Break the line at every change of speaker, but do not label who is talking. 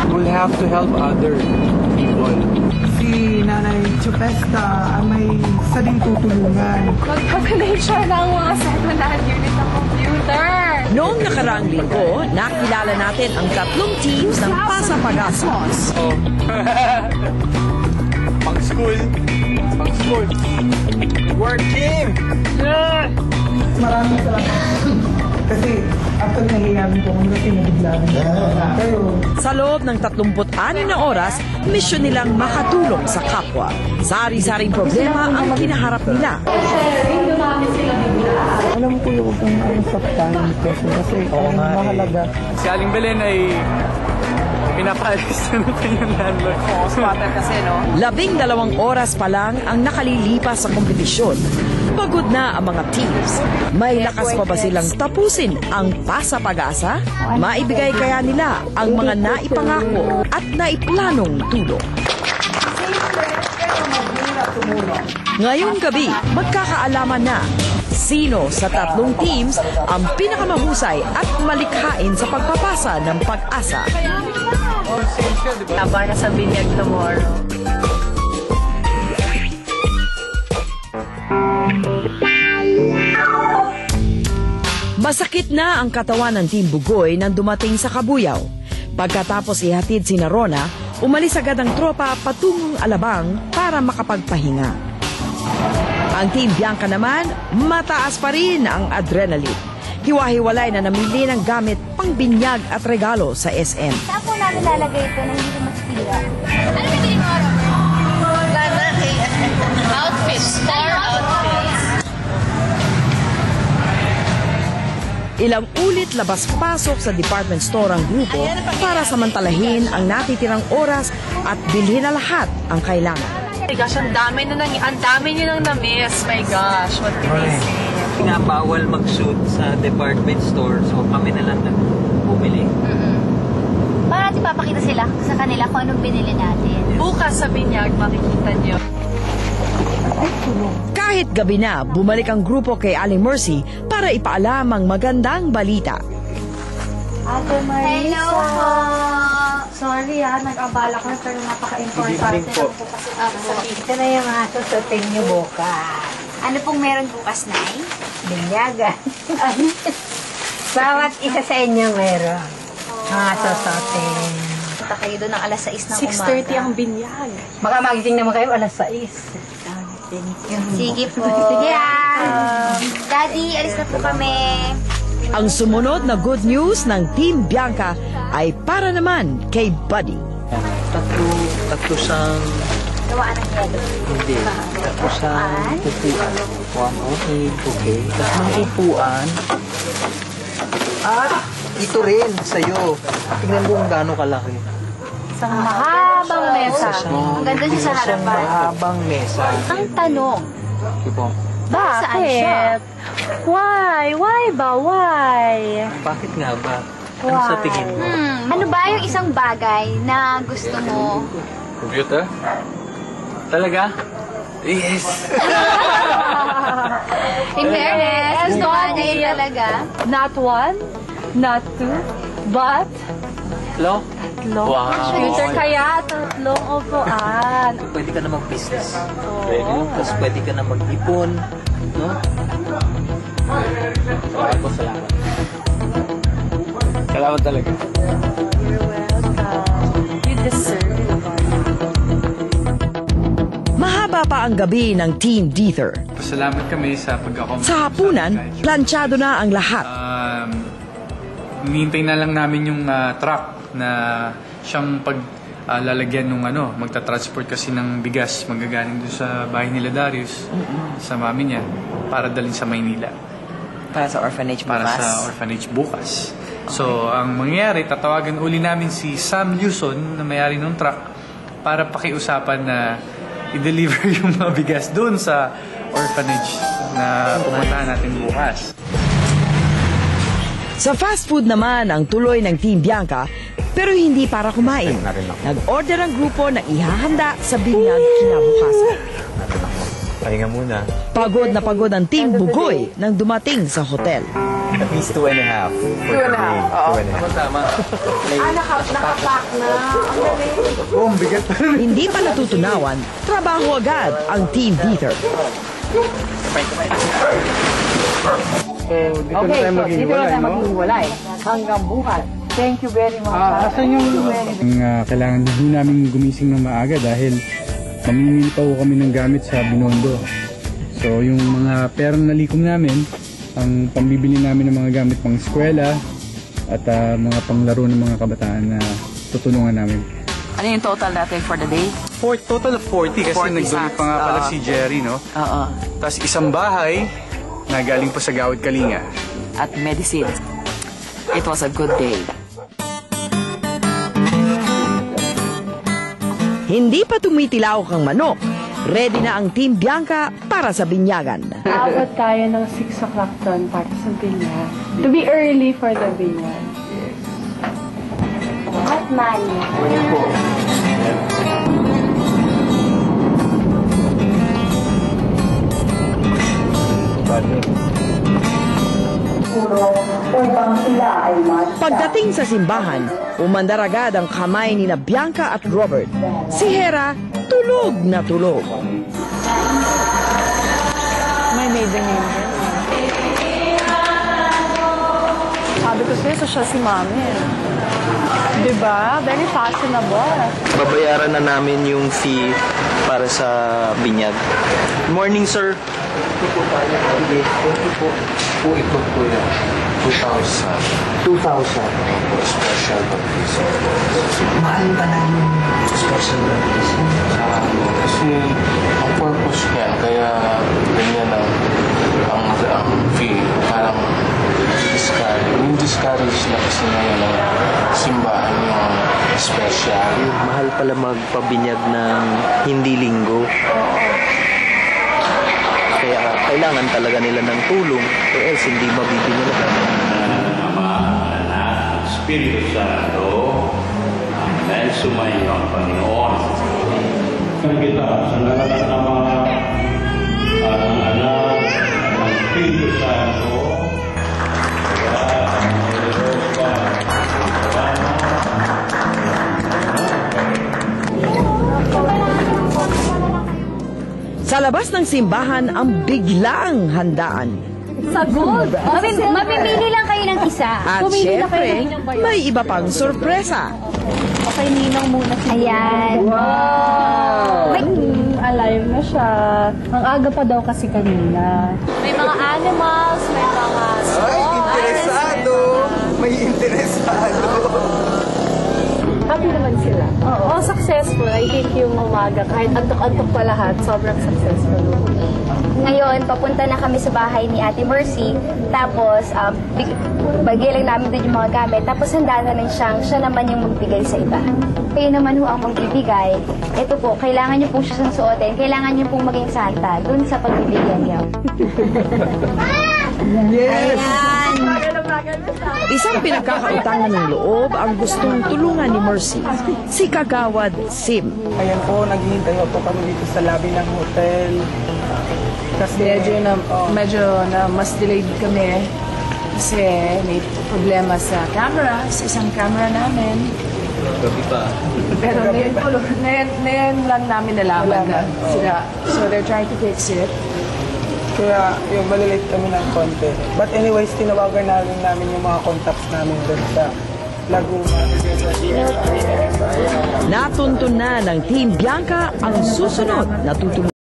We'll have to help other people.
Si Nanay Chupesta may saling tutulungan.
Magpapalay siya ng mga second-hand unit ng computer.
Noong nakaraang linggo, nakilala natin ang 3 teams ng Pasapagasa.
Oh. Pang-school. Pang-school. Work team! Yeah!
Maraming salamat. Kasi actually nahihamin ko kung kasi nabiglaan niya. Pero
Sa loob ng 36 na oras, misyon nilang makatulong sa kapwa. Sari-saring problema ang kinaharap nila.
alam ko yung huwag kang saktan kasi mahalaga.
Si Aling Belen ay pinapaalis na natin yung landlord.
Spotter kasi, no? 12 oras pa lang ang nakalilipas sa kompetisyon. Pagod na ang mga teams. May lakas pa ba silang tapusin ang Pasapagasa? Maibigay kaya nila ang mga naipangako at naiplanong tulong. Ngayong gabi, magkakaalaman na sino sa 3 teams ang pinakamahusay at malikhain sa pagpapasa ng pag-asa.
Taba na sa binyag tomorrow.
Masakit na ang katawan ng Team Bugoy nang dumating sa Kabuyaw. Pagkatapos ihatid si Rona, umalis agad ang tropa patungong Alabang para makapagpahinga. Ang Team Bianca naman, mataas pa rin ang adrenaline. Hiwa-hiwalay na namili ng gamit pangbinyag at regalo sa SM.
Saan po namin lalagay ito na hindi ko maspila? Ano bibili mo, Aro?
Outfits. Star outfits.
Ilang ulit labas-pasok sa department store ang grupo para samantalahin ang natitirang oras at bilhin na lahat ang kailangan.
Oh my gosh, ang dami niyo nang na-miss. My gosh, what can I say?
Pinabawal mag-shoot sa department store, so kami na lang bumili.
Para natin papakita sila sa kanila kung anong binili natin.
Bukas sa binyag, makikita niyo.
Kahit gabi na, bumalik ang grupo kay Aling Mercy para ipaalam ang magandang balita.
Ate Marisa. Hello po.
Sorry nag-abala ko na pero napaka-importante
po.
po kasi ito na yung mga susutin niyo bukas.
Ano pong meron bukas, Nay?
Binyagan. Bawat isa sa inyo meron. Mga susutin.
Punta kayo doon ng alas 6 ng
6:30 ang binyag.
Baka magising naman kayo alas 6.
Sige po. Sige Daddy, alis na po kami.
Ang sumunod na good news ng Team Bianca ay para naman kay Buddy.
Tatlo siyang...
Gawaan ng yelo.
Hindi. Tatlo siyang upuan. Okay. Tatlong upuan. At ito rin sa'yo. Tingnan mo kung gaano kalaki.
Isang mahabang mesa. Ang ganda siya sa harapan.
Mahabang mesa.
Ang tanong,
Tipo,
saan siya?
Why? Why ba? Why?
bakit nga ba? Ano sa tingin mo?
Ano ba yung isang bagay na gusto mo?
Computer? Talaga? Yes!
In fairness, gusto ka niya yun talaga.
Not 1, not 2, but
Hello? Wow!
computer kaya tatlong upuan.
Pwede ka na mag-business. Tapos pwede ka na mag-ipon. No?
Salamat. Salamat talaga.
You're welcome. You deserve it.
Mahaba pa ang gabi ng Team Dither.
Salamat kami sa pag-accommodate.
Sa hapunan, planchado na ang lahat.
Hinihintay na lang namin yung truck na siyang lalagyan nung magta-transport kasi ng bigas magagaling doon sa bahay nila Darius sa mami niya para dalhin sa Maynila.
Para sa orphanage
Para sa orphanage bukas. So, ang mangyayari, tatawagan uli namin si Sam Luzon na may-ari ng truck para pakiusapan na i-deliver yung mga bigas doon sa orphanage na pupuntahan natin bukas.
Sa fast food naman ang tuloy ng Team Bianca, pero hindi para kumain. Nag-order ang grupo na ihahanda sa binyag kinabukasan.
Pahinga muna.
Pagod na pagod ang Team Bugoy nang dumating sa hotel.
At least 2.5. 2.5. Oo.
Tama.
Nakapack na. Ang galing.
Oh, ang bigat.
Hindi pa natutunawan, trabaho agad ang Team Dieter.
So, dito na tayo maghihiwalay, no?
Hanggang bukas. Thank you very much.
Asan yung...
Kailangan din namin gumising ng maaga dahil mamimili pa kami ng gamit sa Binondo. So, yung mga perang nalikom namin, ang pambibili namin ng mga gamit pang eskwela at mga panglaro ng mga kabataan na tutulungan namin.
Ano yung total natin for the day?
Total of 40 kasi
40
nagdonate
sacks,
pa nga pala
oo.
si Jerry, no?
Oo.
Tapos isang bahay na galing pa sa Gawad Kalinga.
At medicine. It was a good day.
Hindi pa tumitilawak ang manok. Ready na ang Team Bianca para sa binyagan.
Abot tayo ng 6 o'clock doon para sa binyag. To be early for the binyag.
Hot money.
Pagdating sa simbahan, umandar agad ang kamay ni na Bianca at Robert. Si Hera, tulog na tulog.
May maiden name. Sabi ko sa'yo, social si mami. Diba? Very fashionable.
Babayaran na namin yung fee para sa binyag. Morning, sir.
Po ito po yan. 2,000. 2,000. Special baptism. Mahal ba na yung special baptism? Kasi ang purpose niyan, kaya ganyan ang fee. Parang discourage na kasi ngayon ang simbahan yung special.
Mahal pala magpabinyag ng hindi linggo. Kaya kailangan talaga nila ng tulong or else hindi mabibinyagan.
Espiritu Santo, Amen. Sumainyo ang Panginoon. Kita sa ngalan ng Ama, ng Anak, ng Espiritu Santo,
Sa labas ng simbahan ang biglang handaan.
Sagot! Mamimili lang kayo ng isa.
At syempre, may iba pang sorpresa.
Okay, ninang muna si
Ayan.
Wow! Alive na siya. Ang aga pa daw kasi kanina.
May mga animals, may mga
Interesado! May interesado!
Happy naman sila. Oo, successful. I think yung umaga, kahit antok-antok pa lahat, sobrang successful.
Ngayon, papunta na kami sa bahay ni Ate Mercy. Tapos, bagay lang namin doon yung mga gamit. Tapos, handa na rin siya naman yung magbigay sa iba. Kayo naman ho ang magbibigay. Ito po, kailangan niyo po siyang suotin. Kailangan niyo pong maging santa doon sa pagbibigyan niyo.
Yes!
Isang pinagkakautangan ng loob ang gustong tulungan ni Mercy, si Kagawad Sim.
Ayan po, naghihintay po kami dito sa lobby ng hotel. Kasi
Medyo na mas delayed kami kasi may problema sa camera, sa isang camera namin.
Gabi pa.
Pero ngayon lang namin nalaman na sila. So they're trying to fix it.
kaya yung malilate kami ng konti. But anyways, tinawagan namin yung mga contacts namin doon sa Laguna.
Natuntun na ng Team Bianca ang susunod na tutulungan.